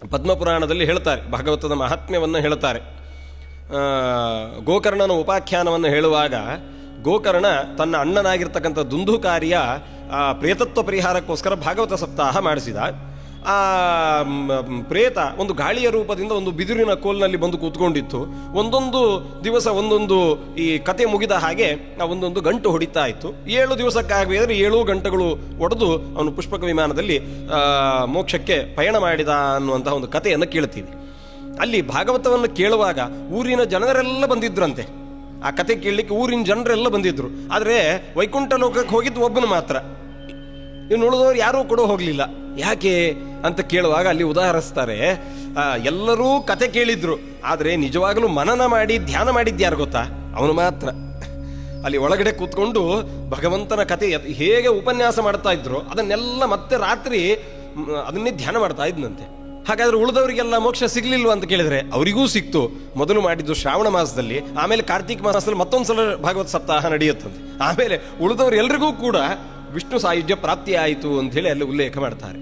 ಪದ್ಮಪುರಾಣದಲ್ಲಿ ಹೇಳ್ತಾರೆ, ಭಾಗವತದ ಮಹಾತ್ಮ್ಯವನ್ನು ಹೇಳ್ತಾರೆ. ಗೋಕರ್ಣನ ಉಪಾಖ್ಯಾನವನ್ನು ಹೇಳುವಾಗ ಗೋಕರ್ಣ ತನ್ನ ಅಣ್ಣನಾಗಿರ್ತಕ್ಕಂಥ ದುಂದುಕಾರಿಯ ಪ್ರೇತತ್ವ ಪರಿಹಾರಕ್ಕೋಸ್ಕರ ಭಾಗವತ ಸಪ್ತಾಹ ಮಾಡಿಸಿದ. ಆ ಪ್ರೇತ ಒಂದು ಗಾಳಿಯ ರೂಪದಿಂದ ಒಂದು ಬಿದಿರಿನ ಕೋಲ್ನಲ್ಲಿ ಬಂದು ಕೂತ್ಕೊಂಡಿತ್ತು. ಒಂದೊಂದು ದಿವಸ ಒಂದೊಂದು ಈ ಕತೆ ಮುಗಿದ ಹಾಗೆ ಒಂದೊಂದು ಗಂಟು ಹೊಡಿತಾ ಇತ್ತು. 7 ದಿವಸಕ್ಕಾಗಬೇಕಾದ್ರೆ 7 ಗಂಟೆಗಳು ಒಡೆದು ಅವನು ಪುಷ್ಪಕ ವಿಮಾನದಲ್ಲಿ ಮೋಕ್ಷಕ್ಕೆ ಪಯಣ ಮಾಡಿದ ಅನ್ನುವಂತಹ ಒಂದು ಕಥೆಯನ್ನು ಕೇಳ್ತೀವಿ. ಅಲ್ಲಿ ಭಾಗವತವನ್ನು ಕೇಳುವಾಗ ಊರಿನ ಜನರೆಲ್ಲ ಬಂದಿದ್ರಂತೆ. ಆ ಕತೆ ಕೇಳಲಿಕ್ಕೆ ಊರಿನ ಜನರೆಲ್ಲ ಬಂದಿದ್ರು. ಆದರೆ ವೈಕುಂಠ ಲೋಕಕ್ಕೆ ಹೋಗಿದ್ದು ಒಬ್ಬನು ಮಾತ್ರ. ಇನ್ನು ಉಳಿದವರು ಯಾರೂ ಕೂಡ ಹೋಗಲಿಲ್ಲ. ಯಾಕೆ ಅಂತ ಕೇಳುವಾಗ ಅಲ್ಲಿ ಉದಾಹರಿಸ್ತಾರೆ, ಎಲ್ಲರೂ ಕತೆ ಕೇಳಿದ್ರು, ಆದರೆ ನಿಜವಾಗಲೂ ಮನನ ಮಾಡಿ ಧ್ಯಾನ ಮಾಡಿದ್ಯಾರು ಗೊತ್ತಾ? ಅವನು ಮಾತ್ರ. ಅಲ್ಲಿ ಒಳಗಡೆ ಕೂತ್ಕೊಂಡು ಭಗವಂತನ ಕತೆ ಹೇಗೆ ಉಪನ್ಯಾಸ ಮಾಡ್ತಾ ಇದ್ರು ಅದನ್ನೆಲ್ಲ ಮತ್ತೆ ರಾತ್ರಿ ಅದನ್ನೇ ಧ್ಯಾನ ಮಾಡ್ತಾ ಇದ್ನಂತೆ. ಹಾಗಾದ್ರೆ ಉಳಿದವರಿಗೆಲ್ಲ ಮೋಕ್ಷ ಸಿಗ್ಲಿಲ್ವ ಅಂತ ಕೇಳಿದ್ರೆ ಅವರಿಗೂ ಸಿಕ್ತು. ಮೊದಲು ಮಾಡಿದ್ದು ಶ್ರಾವಣ ಮಾಸದಲ್ಲಿ, ಆಮೇಲೆ ಕಾರ್ತಿಕ ಮಾಸದಲ್ಲಿ ಮತ್ತೊಂದ್ಸಲ ಭಾಗವತ ಸಪ್ತಾಹ ನಡೆಯುತ್ತಂತೆ. ಆಮೇಲೆ ಉಳಿದವರು ಎಲ್ರಿಗೂ ಕೂಡ ವಿಷ್ಣು ಸಾಯುಜ್ಯ ಪ್ರಾಪ್ತಿ ಆಯಿತು ಅಂತ ಹೇಳಿ ಅಲ್ಲಿ ಉಲ್ಲೇಖ ಮಾಡ್ತಾರೆ.